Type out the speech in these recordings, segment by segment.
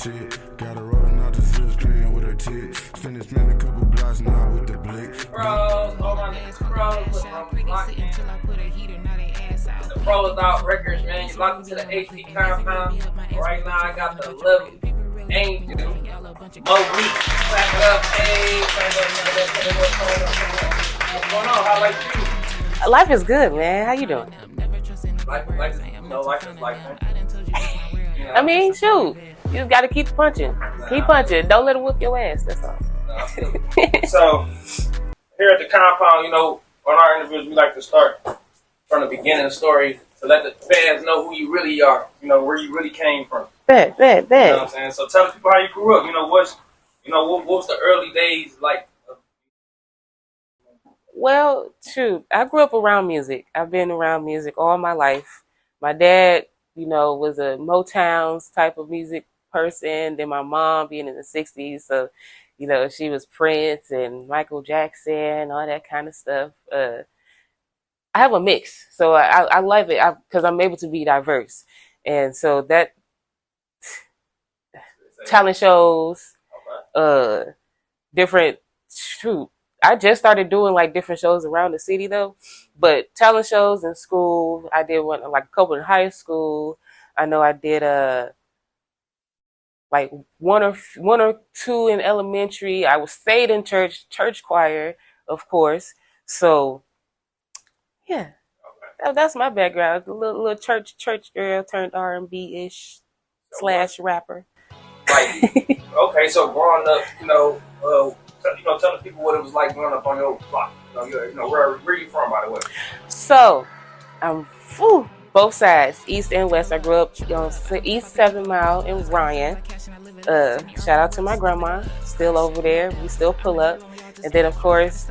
shit. Got her rolling out the zips, playing with her tits. Spin a couple blocks now with the blick. Bros, all my niggas pros, the Pros Out Records, man. You locked into the HD compound. Right now, I got the little Angel, Monique. Clap it up, hey. What's going on? How like you? Life is good, man. How you doing? Life is life, man. You know, I mean, shoot. You just gotta keep punching. Keep punching. Don't let it whoop your ass. That's all. So, here at the compound, you know, on our interviews, we like to start from the beginning of the story to let the fans know who you really are. You know, where you really came from. Bet. You know what I'm saying? So tell people how you grew up. You know, what was the early days like? Well, shoot. I grew up around music. I've been around music all my life. My dad, you know, was a Motown's type of music person. Then my mom being in the 60s. So, you know, she was Prince and Michael Jackson, all that kind of stuff. I have a mix. So I love it because I'm able to be diverse. And so that talent shows, different, shoot. I just started doing like different shows around the city though, but talent shows in school. I did one like a couple in high school. I know I did like one or two in elementary. I stayed in church choir, of course. So yeah, that's my background. A little church girl turned R&B ish / rapper. Like, okay, so growing up, tell the people what it was like growing up on your block. Where you from, by the way? So, I'm both sides, east and west. I grew up on East 7 Mile in Ryan. Shout out to my grandma, still over there. We still pull up. And then, of course,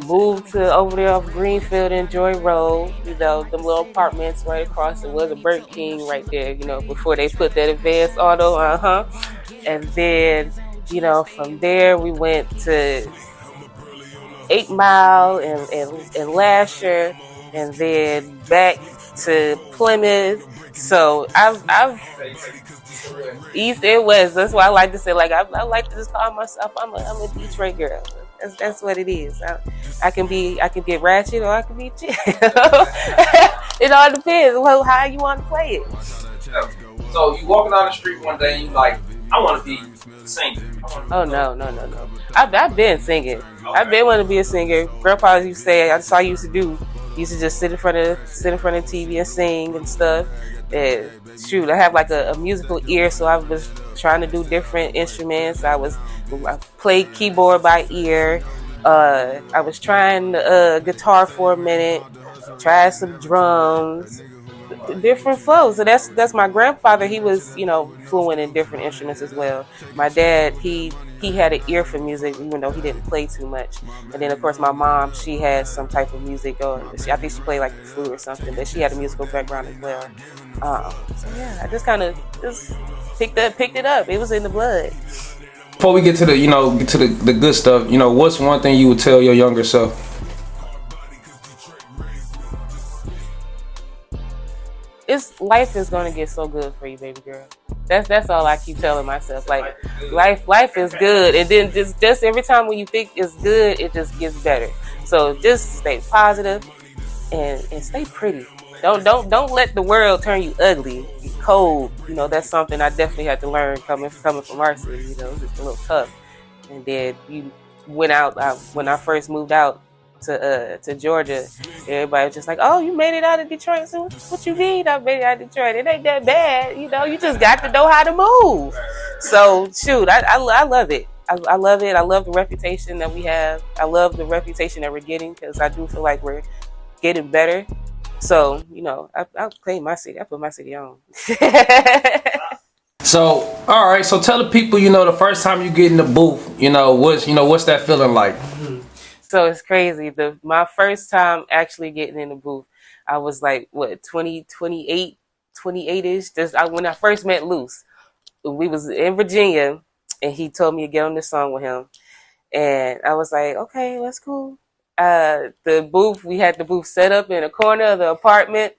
moved to over there off Greenfield and Joy Road. You know, them little apartments right across. It was a Burger King right there, you know, before they put that advanced auto, And then, you know, from there we went to 8 Mile and Lasher, and then back to Plymouth. So I've East and West. That's why I like to say, like, I like to just call myself I'm a Detroit girl. That's what it is. I can get ratchet or I can be chill. It all depends on how you want to play it. So you walking down the street one day and you like, I want to be a singer. Oh no. I've been singing. Okay. I've been wanting to be a singer. Grandpa used to say that's all I used to do. He used to just sit in front of TV and sing and stuff. And shoot, I have like a musical ear, so I was trying to do different instruments. I played keyboard by ear. I was trying guitar for a minute. Tried some drums. Different flows. So that's my grandfather. He was, you know, fluent in different instruments as well. My dad, he had an ear for music, even though he didn't play too much. And then of course my mom, she had some type of music, or I think she played like the flute or something, but she had a musical background as well. So yeah, I just kind of picked it up. It was in the blood. Before we get to the good stuff, you know, what's one thing you would tell your younger self? Life is gonna get so good for you, baby girl. That's all I keep telling myself. Like life is good, and then just every time when you think it's good, it just gets better. So just stay positive and stay pretty. Don't let the world turn you ugly, cold. You know, that's something I definitely had to learn coming from our city. You know, it's a little tough. And then you went out when I first moved out to Georgia. Everybody was just like, "Oh, you made it out of Detroit." So what you mean I made it out of Detroit? It ain't that bad, you know. You just got to know how to move. So shoot, I love it. I love it. I love the reputation that we have. I love the reputation that we're getting, because I do feel like we're getting better. So, you know, I'll claim my city. I put my city on. So, all right. So tell the people, you know, the first time you get in the booth, what's that feeling like? So it's crazy. My first time actually getting in the booth, I was like, 28-ish. When I first met Luce, we was in Virginia, and he told me to get on this song with him. And I was like, okay, that's cool. We had the booth set up in a corner of the apartment.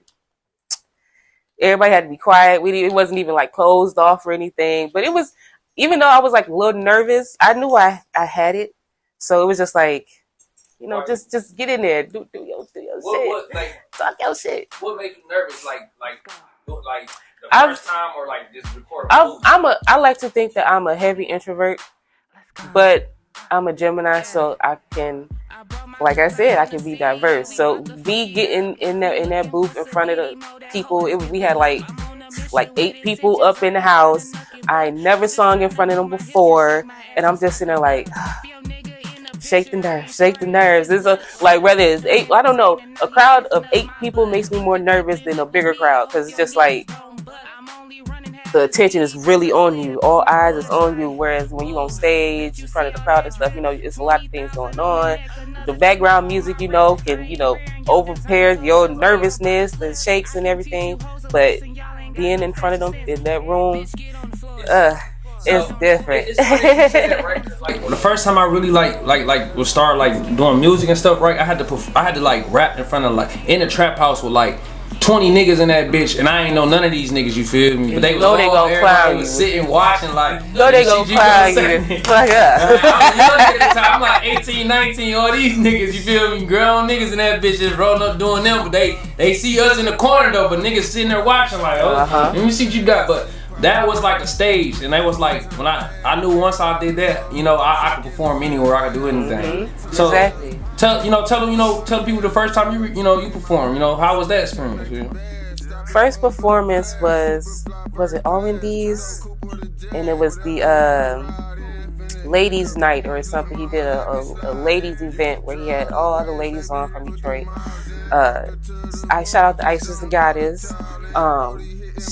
Everybody had to be quiet. It wasn't even like closed off or anything. But it was, even though I was like a little nervous, I knew I had it. So it was just like, you know, just get in there, do your shit, like, talk your shit. What made you nervous? Like the first time, or like just record? I like to think that I'm a heavy introvert, but I'm a Gemini, so I can, like I said, I can be diverse. So me getting in that booth in front of the people, we had like 8 people up in the house. I never sung in front of them before, and I'm just sitting there like, shake the nerves. It's like, whether it's 8, I don't know, a crowd of 8 people makes me more nervous than a bigger crowd, because it's just like the attention is really on you. All eyes is on you. Whereas when you on stage in front of the crowd and stuff, you know, it's a lot of things going on. The background music, you know, can, you know, overpair your nervousness, the shakes and everything. But being in front of them in that room, it's different. It's funny you say that, right? Like, the first time I really was start like doing music and stuff, right? I had to like rap in front of, like, in the trap house with like 20 niggas in that bitch, and I ain't know none of these niggas, you feel me? But they was all, everybody was sitting watching, like, no, they gon' clown you. Fuck up. I'm like 18, 19, all these niggas, you feel me? Grown niggas in that bitch just rolling up doing them, but they see us in the corner though, but niggas sitting there watching like, let me see what you got. But that was like a stage, and that was like, when I knew once I did that, you know, I could perform anywhere, I could do anything. So exactly. Tell people the first time you perform, you know, how was that experience? You know? First performance was it R&D's, and it was the ladies' night or something. He did a ladies event where he had all the ladies on from Detroit. I shout out to Isis the Goddess.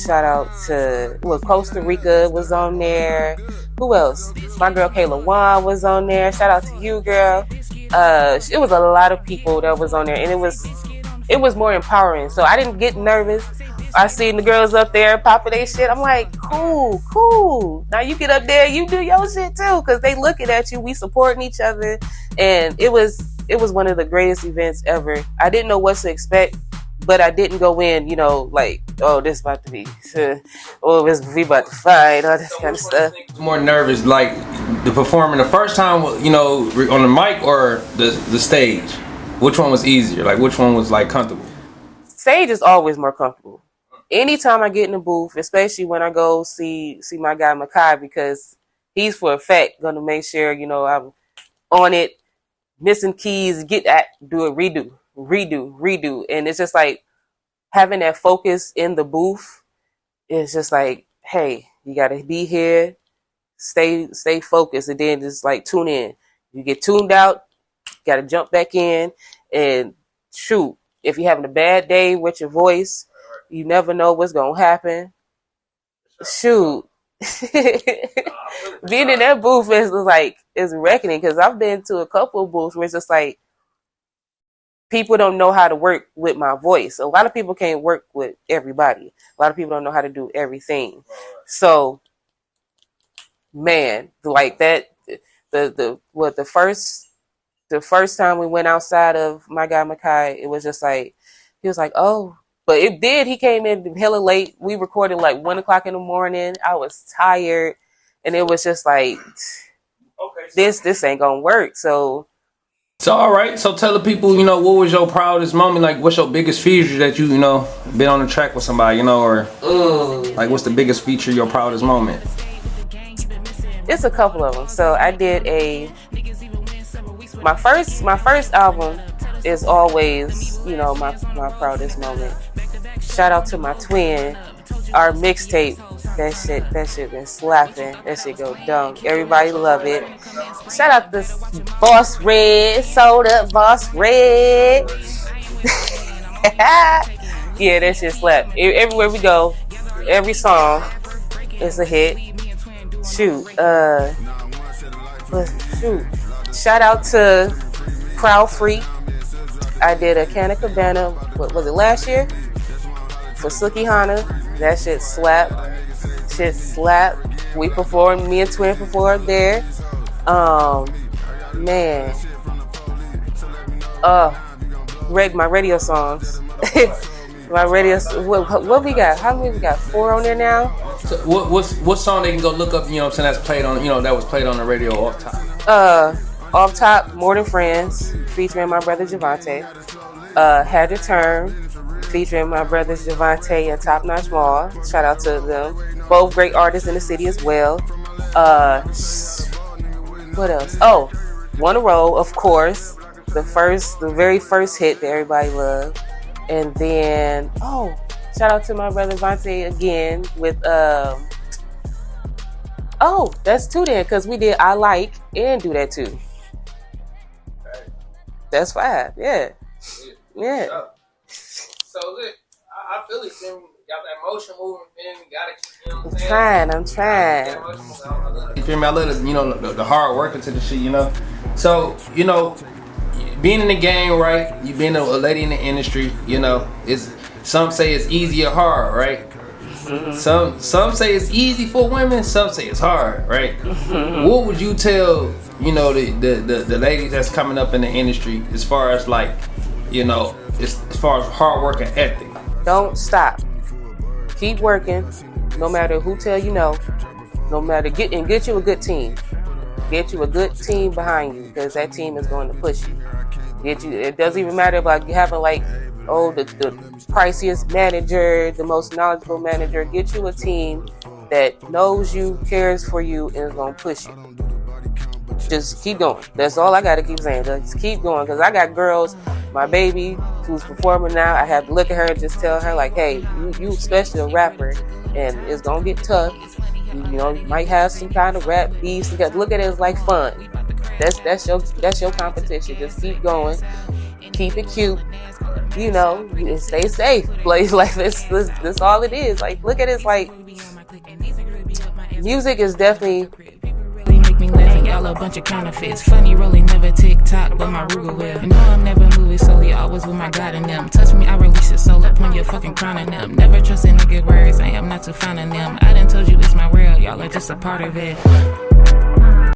Shout out to Costa Rica was on there. Who else? My girl Kayla Wan was on there. Shout out to you, girl. It was a lot of people that was on there, and it was more empowering. So I didn't get nervous. I seen the girls up there popping their shit. I'm like, cool. Now you get up there, you do your shit too, because they looking at you. We supporting each other, and it was one of the greatest events ever. I didn't know what to expect, but I didn't go in, you know, like, oh, this about to be, we about to fight, all this kind of stuff. More nervous, like the performing the first time, you know, on the mic or the stage? Which one was easier? Like, which one was like comfortable? Stage is always more comfortable. Anytime I get in the booth, especially when I go see my guy Makai, because he's for a fact gonna make sure, you know, I'm on it, missing keys, do a redo, and it's just like having that focus in the booth. It's just like, hey, you gotta be here, stay focused, and then just like tune in. You get tuned out, gotta jump back in and shoot. If you're having a bad day with your voice, you never know what's gonna happen. Shoot. Being in that booth is reckoning, because I've been to a couple of booths where it's just like people don't know how to work with my voice. A lot of people can't work with everybody. A lot of people don't know how to do everything. So, man, like that, the first time we went outside of my guy Makai, it was just like, he was like, oh, but he came in hella late. We recorded like 1:00 in the morning. I was tired, and it was just like, this ain't gonna work. So all right. So tell the people, you know, what was your proudest moment? Like, what's your biggest feature that you know, been on the track with somebody, you know, or like, what's the biggest feature, your proudest moment? It's a couple of them. So I did my first album is always, you know, my proudest moment. Shout out to my twin, our mixtape. That shit been slapping. That shit go dumb. Everybody love it. Shout out to Boss Red, Sold Up Boss Red. Yeah, that shit slap. Everywhere we go, every song is a hit. Shoot. Shout out to Crowd Freak. I did a Canna Cabana, what was it, last year? For Suki Hana. That shit slap. We performed, me and Twin performed there. Man. My radio songs. My radio. What we got? How many we got? 4 on there now. So what song they can go look up? You know what I'm saying? That's played on. You know that was played on the radio off top. Off top, More Than Friends, featuring my brother Javante. Had to Turn, featuring my brothers Javante and Top Notch Mall. Shout out to them. Both great artists in the city as well. What else? Oh, Wanna Roll, of course. The very first hit that everybody loved. And then, shout out to my brother Javante again with that's 2 then, because we did I Like and Do That Too. That's 5, yeah. So look, I feel it. Got that motion moving, man. You gotta keep, you know what I'm trying. You feel me? I love the hard work into the shit, you know. So, you know, being in the game, right? You being a lady in the industry, you know, some say it's easy or hard, right? Mm-hmm. Some say it's easy for women, some say it's hard, right? Mm-hmm. What would you tell, you know, the ladies that's coming up in the industry as far as like, you know, as far as hard work and ethic? Don't stop. Keep working, no matter who tell you no. No matter get you a good team. Get you a good team behind you, because that team is going to push you. It doesn't even matter about having like the priciest manager, the most knowledgeable manager. Get you a team that knows you, cares for you, and is going to push you. Just keep going. That's all I got to keep saying. Just keep going, because I got girls, my baby who's performing now, I have to look at her and just tell her like, hey, you especially a rapper, and it's going to get tough. You know, you might have some kind of rap beefs. Look at it as like fun. That's your competition. Just keep going. Keep it cute. You know, and stay safe. Like this all it is. Like, look at it, it's like music is definitely. Y'all a bunch of counterfeits. Funny rolling, never TikTok, but my Ruger will. And no, I'm never moving solely, always with my God in them. Touch me, I release it soul up on your fucking crown in them. Never trust a nigga words, I am not too fond of them. I done told you it's my world, y'all are just a part of it.